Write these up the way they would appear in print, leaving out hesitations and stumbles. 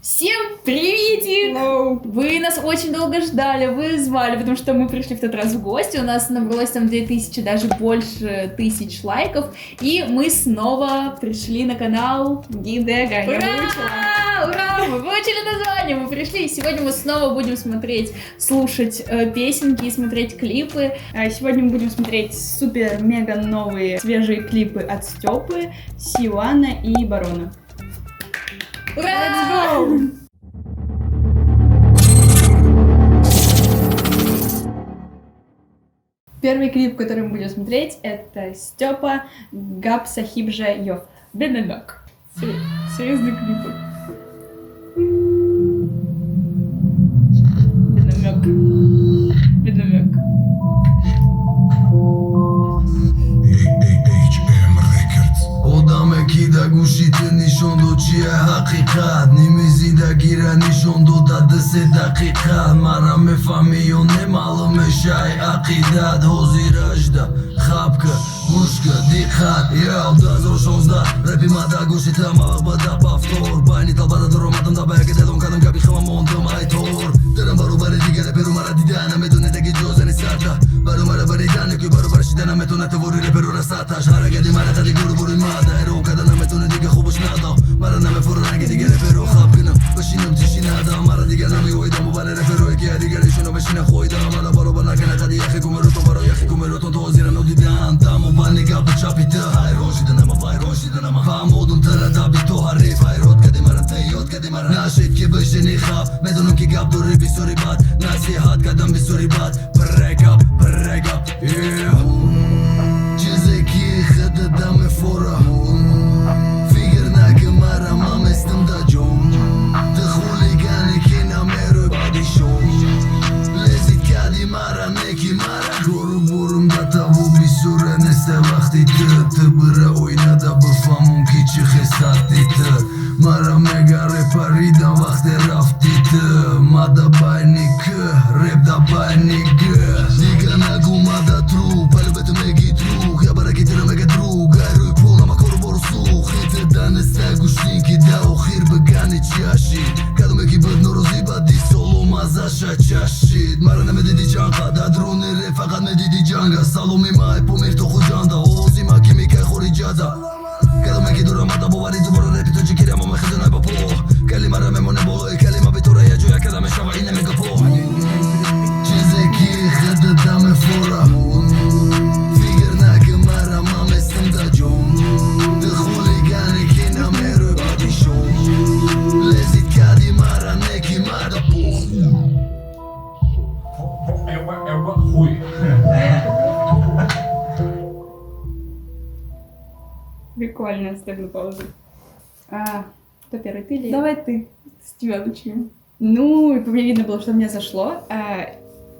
Всем приветик! Hello. Вы нас очень долго ждали, вы звали, потому что мы пришли в тот раз в гости, у нас набралось там 2000, даже больше тысяч лайков, и мы снова пришли на канал Гидега, я выучила. Ура! Мы выучили название, мы пришли, и сегодня мы снова будем смотреть, слушать песенки и смотреть клипы. Сегодня мы будем смотреть супер-мега новые свежие клипы от Стёпы, Сиуана и Барона. Ура! Let's go! Первый клип, который мы будем смотреть, это Стёпа Гап Сахибжа Йов. Беднамёк. Серьезный клип. Беднамёк. Беднамёк. Odame ki da gushite nishon do chie haqiqat Nimizi da gira nishon do da dse daqiqat Mara me famiyo ne malum e shay aqidat Hozi rajda, khabka, gushka, diqqat Yo, da 2016 Rapima da gushite ma bada paftor Bayni talbada durmadım da belki de don kadın kabi khamam ondum aytor Deram baru bari digere peru mara didana medune de gidozani sarda Baru mara bari dane ki baru bari shidana metune te vorire peru rasata Shara gedi mara tadi guru buru mada Ero kadana metune dige khubush nada Mara name furana ki digere peru khabkina Bashinam tishinada Mara dige nami oida mubalere peru eki digere shuno bashina khoida Mara baru bana kana kadi yakhi kumeruton baro yakhi kumeruton to ozira no didan Tamo bani gabu chapita Hayron shidana ma bayron shidana ma Famodun tara dabi to harif Hayrot kadi mara tayot kadi mara Nashid ki bashini khab Medunum ki gab duri bisuri bat Nasihat kadam bisuri bat Break up, yeah Çizeki khada dame fora Figir nake mara mamestim da jom Tıkhuli gani kina mero badi shom Lezit kadi mara neki mara Goru burum da tavu bisure neste vakti tı Bıra oyna da bıfamum ki çıkhesati tı Mara mega reparidan vakti rafti tı Mada bayni kı, rap da bayni gı Diga naguma da tru, palbetu megi truk Ya bara kitira mega drug, ayru pula ma koru boru suh Hite da neste gushtinki da okhir begani çyashi Kadome ki bud norozi badi solo mazasha çashid Mara neme dedi canka, da drone re fakat me dedi canga Salomi ma e pomir toku janda, ozi ma kimi kay khori jada Kadome ki duramada bu vari zubara repi to jikiri ama me khizana ba po Kali mara me mone boy, kali ma bitura ya joya kadame shava ine mega po Çizeki khada dame fora Figir nake mara mamestim da jom Tıkhuli gani kina mero badi shom Lezit kadi mara neki mara po Хуй. Прикольно, ставлю паузу. Кто первый, ты или я? Давай ты, с тебя начнем. Ну, по мне видно было, что мне зашло.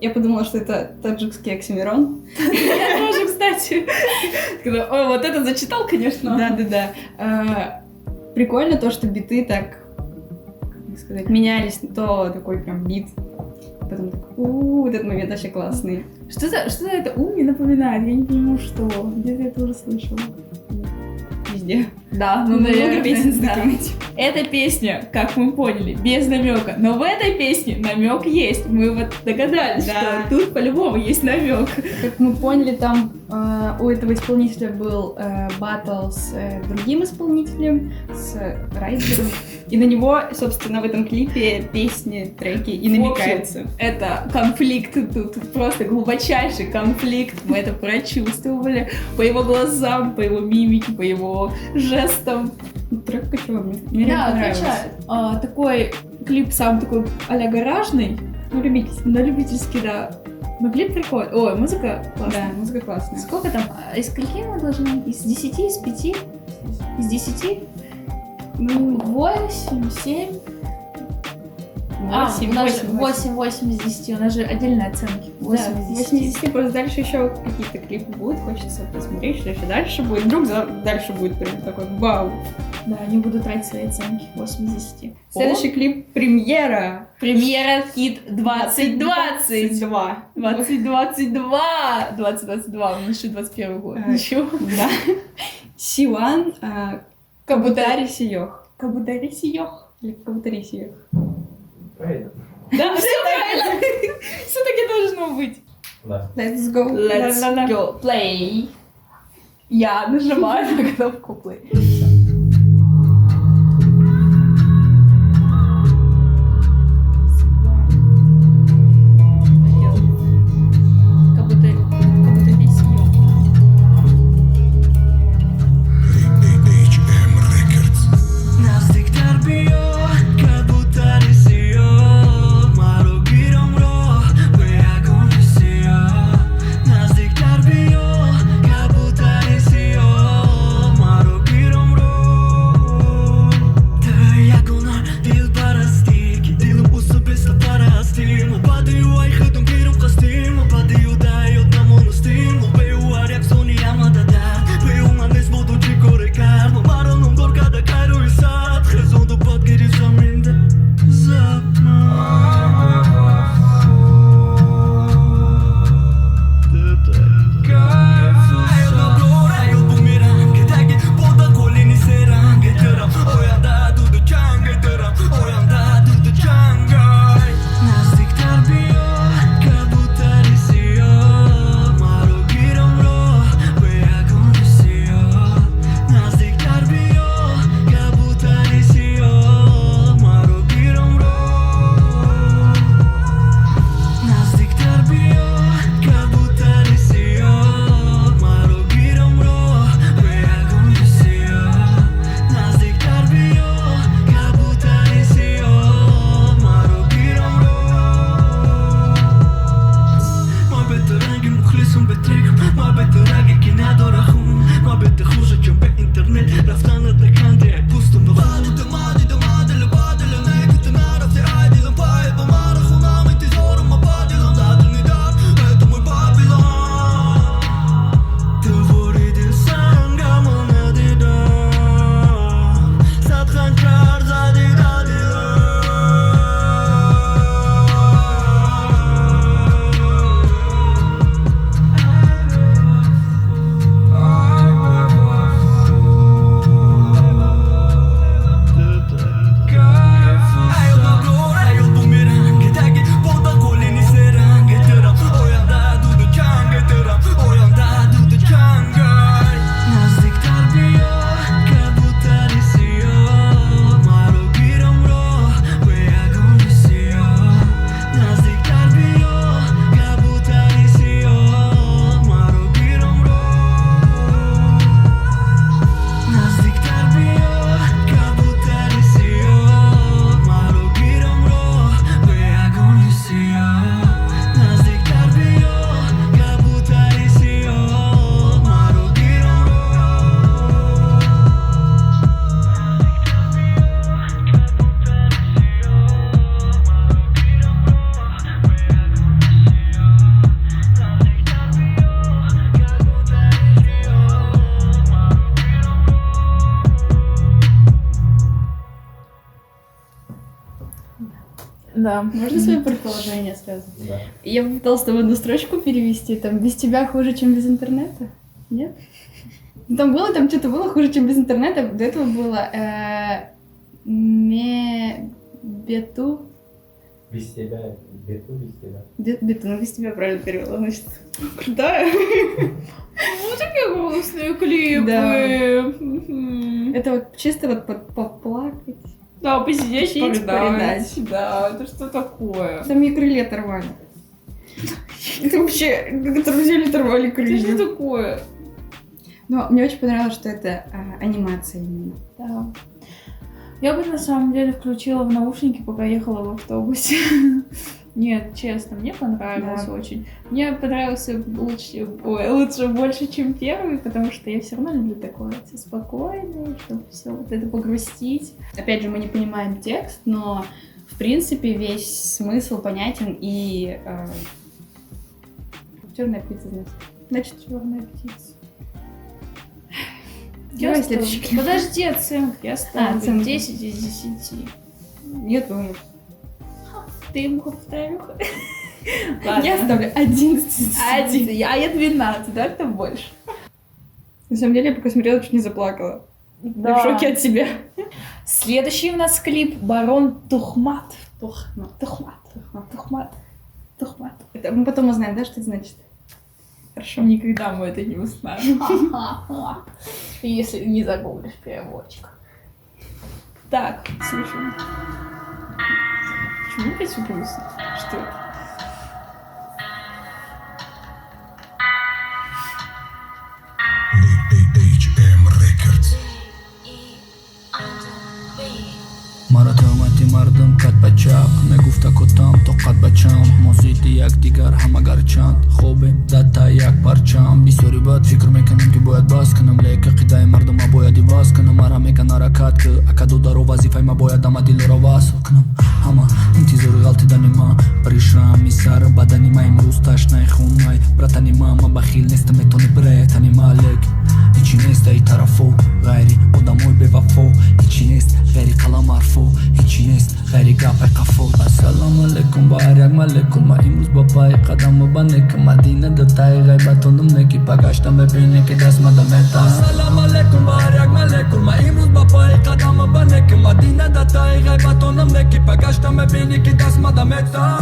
Я подумала, что это таджикский оксимирон. Я тоже, кстати. О, вот это зачитал, конечно. Да. Прикольно то, что биты так, как сказать, менялись. То такой прям бит. Потом так, вот этот момент вообще классный. Что за это мне напоминает? Я не понимаю, что. Где-то я тоже слышала. Везде. Да, Много наверное, песен с да. таким этим. Эта песня, как мы поняли, без намека. Но в этой песне намек есть. Мы вот догадались, Да. что тут по-любому есть намек. Как мы поняли, там у этого исполнителя был баттл с другим исполнителем, с Райдером. И на него, собственно, в этом клипе песни, треки и намекаются. Это конфликт тут, просто глубочайший конфликт. Мы это прочувствовали по его глазам, по его мимике, по его жестам. Трек кочевой, мне Да, реально понравилось. качает. Такой клип сам такой а-ля гаражный, Ну, любительский. но любительский, да. Но клип прикольный. Ой, музыка классная. Да, музыка классная. Сколько там? Из скольки мы должны? Из 10? Из 5? Из 10? Ну, 8, 7. Восемь, у нас же восемь. 8 из 10. У нас же отдельные оценки. 8 Да, из 10. 8 из 10, просто дальше еще какие-то клипы будут, хочется посмотреть, что еще дальше будет. Вдруг дальше будет прям такой вау. Да, не буду тратить свои оценки. 8 из 10. Следующий клип премьера. Премьера Хит 2020. 22. 2022. 2022. У нас еще 21 год. Ничего. Да. Сиуан, Кабутари Сиёх. Кабутари Сиёх. Или как будто рисью. Правильно. Да, все правильно. Все-таки должно быть. Да. Let's go. Let's Ла-ла-ла. go play. Я нажимаю на кнопку play. Как будто весь ее. نزدیک در بیا کبوتر سیاه مرا گیرم راه به یگان سیاه نزدیک در بیا کبوتر سیاه مرا گیرم راه تو یگانه دل پرستی که دلم اوسو بسته پرستیم و بعدی و ای خودم گیرم قستیم و بعدی و دای و نمانستیم و به او هر یک سونی اما دادن به او من نیست بودو چی کاره کرد و مرا نمدار کده که روی سد خزون دو پاد گیری زمینده نزدیکتر بیا کبوتر سیاه مرا گیرم راه به یگان سیاه نزدیکتر بیا کبوتر سیاه مرا گیرم راه نزدیکتر بیا کبوتر سیاه مرا گیرم راه به یگان سیاه نزدیکتر بیا کبوتر سیاه مرا گیرم راه ما بهترنگی مخلصم به تریکم ما بهترنگی که نداره خون ما بهتر خوشه چون به اینترنت رفتن نکنده پوستم به بعدی دمادل بادل نکت نرفته عادلم پای با مار خونم انتظارم ما بادلم دادل ندار تو موی بابیلان تو ورید سنگم و ندیدم صد خنجر زدی نزدیکتر بیا کبوتر سیاه مرا گیرم راه به یگان سیاه نزدیکتر بیا کبوتر سیاه مرا گیرم راه نزدیکتر بیا کبوتر سیاه مرا گیرم راه به یگان سیاه نزدیکتر بیا کبوتر سیاه مرا گیرم راه Да. Можно свое предположение сразу? Да. Я попыталась там одну строчку перевести, там без тебя хуже, чем без интернета. Нет? Ну, там что-то было хуже, чем без интернета. До этого было бету. Без тебя, бету без тебя. Бету, ну без тебя правильно перевела, значит. Крутая. Вот такие голосные клипы. Да. Мгм. Это вот чисто вот поплакать. Да, посидеть, Посидеть, порыдать. Да, это что такое? Там мне крылья оторвали. Это вообще, как это взяли, оторвали Это что крылья. такое? Но мне очень понравилось, что это анимация именно. Да. Я бы на самом деле включила в наушники, пока ехала в автобусе. Нет, честно, мне понравилось Да. очень. Мне понравился лучше больше, чем первый, потому что я все равно люблю такое все спокойное, чтобы все вот это погрустить. Опять же, мы не понимаем текст, но в принципе весь смысл понятен и черная птица, значит, Черная птица. Давай Я следующий ставлю- клип. Подожди, оценки. Я ставлю оценки. 10 из 10. я думаю. Ты ему повторюха. Ладно. Я ставлю 11 из 10. А я 12, да, кто больше? На самом деле, я пока смотрела, чуть не заплакала. Я в шоке от себя. Следующий у нас клип «Барон Тухмат». Тухмат. Тухмат. Это мы потом узнаем, да, что это значит? Хорошо, никогда мы это не узнаем. Если не загуглишь переводчик. Так, слушаем. Почему опять грустно? Что это? HM Records مراتمتی مردم قد بچپ نگفته کتم تو قد بچم موزید یک دیگر همه گرچند خوبیم در تا یک پرچم بیسوری باید فکر میکنم که باید باز کنم لیکه قیده مردم ما باید ایواز کنم مرا میکن حرکت که اکدو دارو وظیفه ما باید اما دل رو وصل کنم همه انتظار غلطیدن ما پریشان می سر بدنی ما امروز تشنه خون مای براتنی ما بخیل نیستم میتونی برایتنی مالک هیچی نیست ای طرفو غیری آدموی به وفا هیچی نیست غیری قلم حرفو هیچی نیست غیری گپ قفو السلام علیکم بارک ملکل ما امروز با پای قدم بنه که مدینه دتای غیبتونم نکی پگشتم ببینه که دست مدمتا السلام علیکم بارک ملکل ما امروز با پای قدم بنه که مدینه دتای غیبتونم نکی پگشتم ببینه که دست مدمتا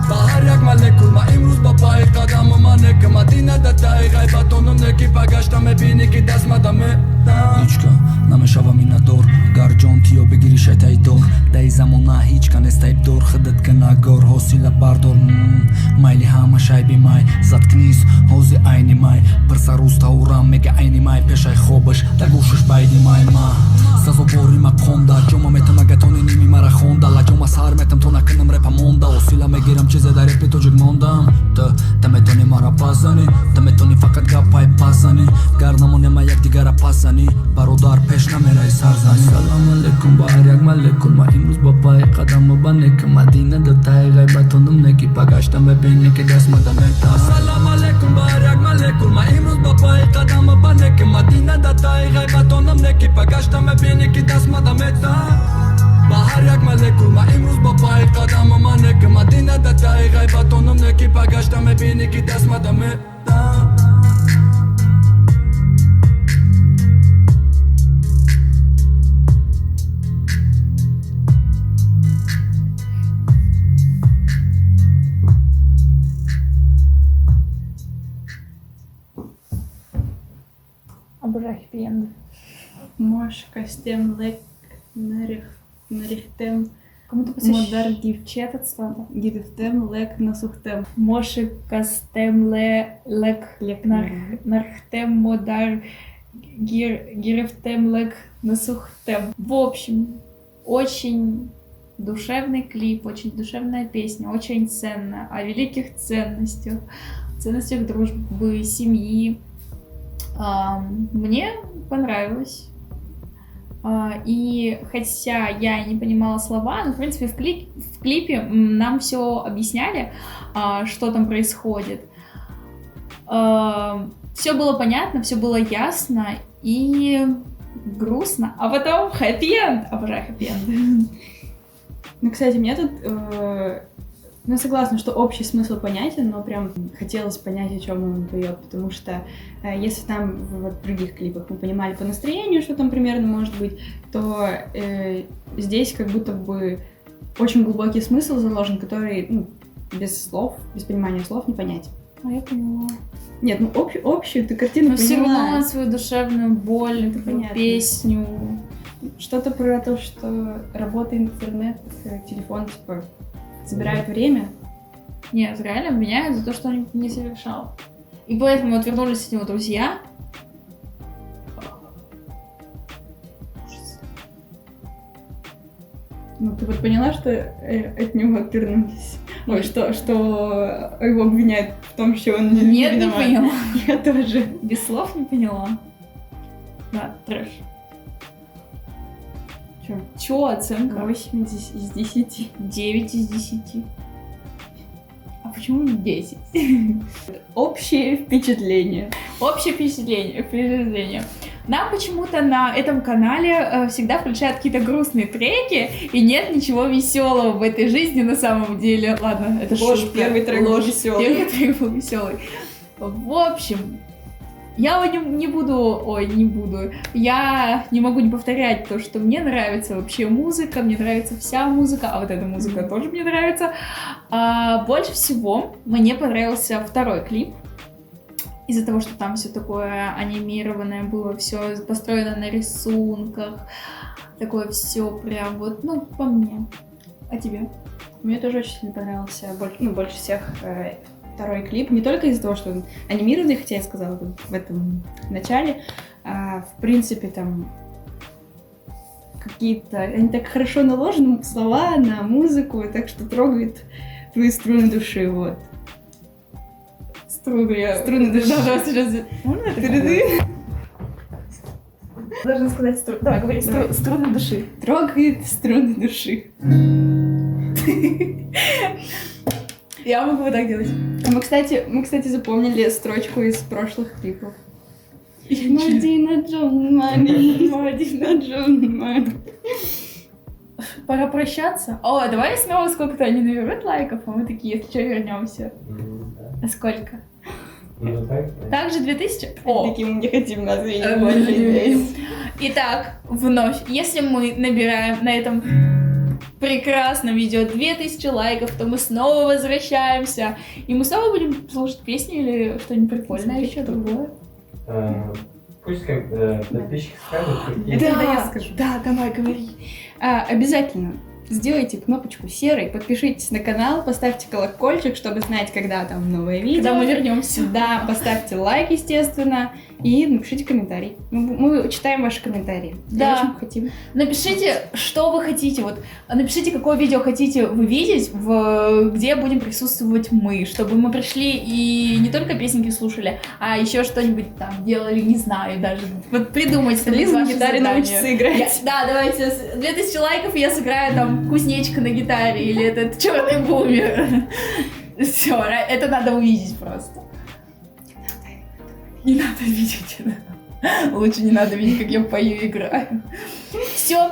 بهر یک ملکل ما امروز با پای قدم منه که مدینه دتای غیبتونم نکی پگشتم ببینه که دست مدمه هیچکا نمیشوم این دور گرجان تیو بگیری شیطای دور دی زمانه هیچکا نستایب دور خودت که نگور حوصله بردار مایلی همه شایبی مای заткнись حوزی عینی مای پرسا روز تا اورام میگه عینی مای پیشای خوبش در گوشش بایدی مای ما سازو بوری ما خونده جمع میتم اگه تونی نیمی مرا خونده لجمع سهر میتم تو نکنم رپا مونده حوصله میگیرم چیز در رپی تو جگ موندم تو میتونی مرا بازنی تو میتونی فقط گپای بازنی گرنمونه ما یک دیگر پاسنی برادر پیش نمیرای سرزنی سلام علیکم بهر یک ملکل ما امروز با پای قدم بنه که مدینه دتای غیبتونم نکی پگشتم ببینی که دست مدمتا سلام علیکم بهر یک ملکل ما امروز با پای قدم بنه که مدینه دتای غیبتونم نکی پگشتم ببینی که دست مدمتا بهر یک ملکل ما امروز با پای قدم منه که مدینه دتای غیبتونم نکی پگشتم ببینی که دست مدمتا Обожаю хэппи-энды. Мошка, стем, лек, нарихтем, Кому-то модар, дівчатство. гирифтем, лек, насухтем. Мошика, стем, лек, Лек, нархтем, модар, гирефтем, лек, насухтем. В общем, очень душевный клип, очень душевная песня, очень ценная, о великих ценностях, ценностях дружбы, семьи. Мне понравилось. И хотя я не понимала слова, но в принципе в клипе нам все объясняли, что там происходит. Все было понятно, все было ясно и грустно. А потом хэппи-энд. Обожаю хэппи-энд. Ну, кстати, мне тут... Ну, согласна, что общий смысл понятен, но прям хотелось понять, о чем он поет, потому что если там в других клипах мы понимали по настроению, что там примерно может быть, то здесь как будто бы очень глубокий смысл заложен, который без слов, без понимания слов не понять. А я поняла. Нет, ну общую ты картину Но поняла. все равно свою душевную боль, такую Понятно. песню. Что-то про то, что работа, интернет, телефон, типа, забирают время. Нет, реально обвиняют за то, что он не совершал. И поэтому вот вернулись от него друзья. Ну, ты вот поняла, что от него отвернулись? Ой, что его обвиняют в том, что он не Нет, не виноват. поняла. Я тоже. Без слов не поняла. Да, трэш. Чё оценка? 8 из 10. 9 из 10. А почему не 10? Общее впечатление. Общее впечатление. Нам почему-то на этом канале всегда включают какие-то грустные треки, и нет ничего веселого в этой жизни на самом деле. Ладно, это Ложь, шутка. первый трек был Ложь, весёлый. Первый трек был веселый. В общем, Я не буду. Я не могу не повторять то, что мне нравится вообще музыка, мне нравится вся музыка, а вот эта музыка тоже мне нравится. Больше всего мне понравился второй клип. Из-за того, что там все такое анимированное было, все построено на рисунках. Такое все прям вот, ну, по мне. А тебе? Мне тоже очень сильно понравился, больше всех второй клип. Не только из-за того, что он анимированный, хотя я сказала в этом начале, а в принципе там какие-то... Они так хорошо наложены, слова на музыку, так что трогает твои струны души, вот. Струны души. Да, сейчас... Можно это? Должна сказать струны. Давай, говори, струны души. Трогает струны души. Я могу вот так делать. Мы, кстати, запомнили строчку из прошлых клипов. Мадина Джон Мани, Мадина Джон Мани. Пора прощаться. О, давай снова сколько-то они наберут лайков, а мы такие, если что, вернемся. Да. А сколько? Ну, так. Также 2000? О! Таким мы не хотим назвать больше людей. Итак, вновь, если мы набираем на этом прекрасном видео 2000 лайков, то мы снова возвращаемся. И мы снова будем слушать песню или что-нибудь прикольное еще другое. Пусть подписчики скажут, какие... Да, я скажу. Да, давай, говори. Обязательно сделайте кнопочку серой, подпишитесь на канал, поставьте колокольчик, чтобы знать, когда там новое видео. Когда мы вернемся. Да, поставьте лайк, естественно, и напишите комментарий. Мы читаем ваши комментарии. Да. И очень хотим. Напишите, что вы хотите. Вот, напишите, какое видео хотите вы видеть, где будем присутствовать мы, чтобы мы пришли и не только песенки слушали, а еще что-нибудь там делали, не знаю, даже. Вот придумайте. Лиза на гитаре научится играть. Да, давайте. 2000 лайков, и я сыграю там кузнечика на гитаре или этот черный бумер. Все, это надо увидеть просто. Не надо видеть это. Лучше не надо видеть, как я пою и играю. Все.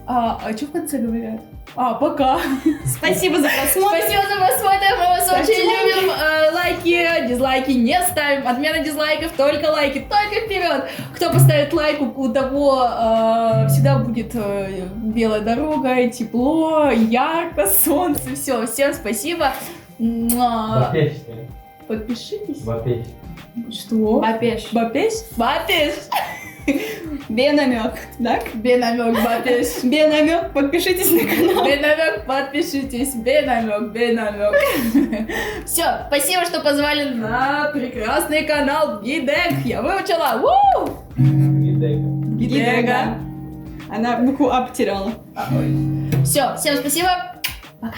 А что в конце говорят? Пока. Спасибо за просмотр. Спасибо за просмотр. Мы вас Ставьте очень любим. Лайки, дизлайки не ставим. Отмена дизлайков, только лайки, только вперед. Кто поставит лайк, у того всегда будет белая дорога, тепло, ярко, солнце. Все, всем спасибо. Бапешня. Подпишитесь. Бапешня. Что? Бапеш. Бапеш? Бапеш. Бенамек, так? Бенамек, бапеш. Бенамек, подпишитесь на канал. Бенамек, подпишитесь. Бенамек. Все, спасибо, что позвали на прекрасный канал Гидек. Я выучила. Гидега. Она букву А потеряла. Все, всем спасибо. Пока.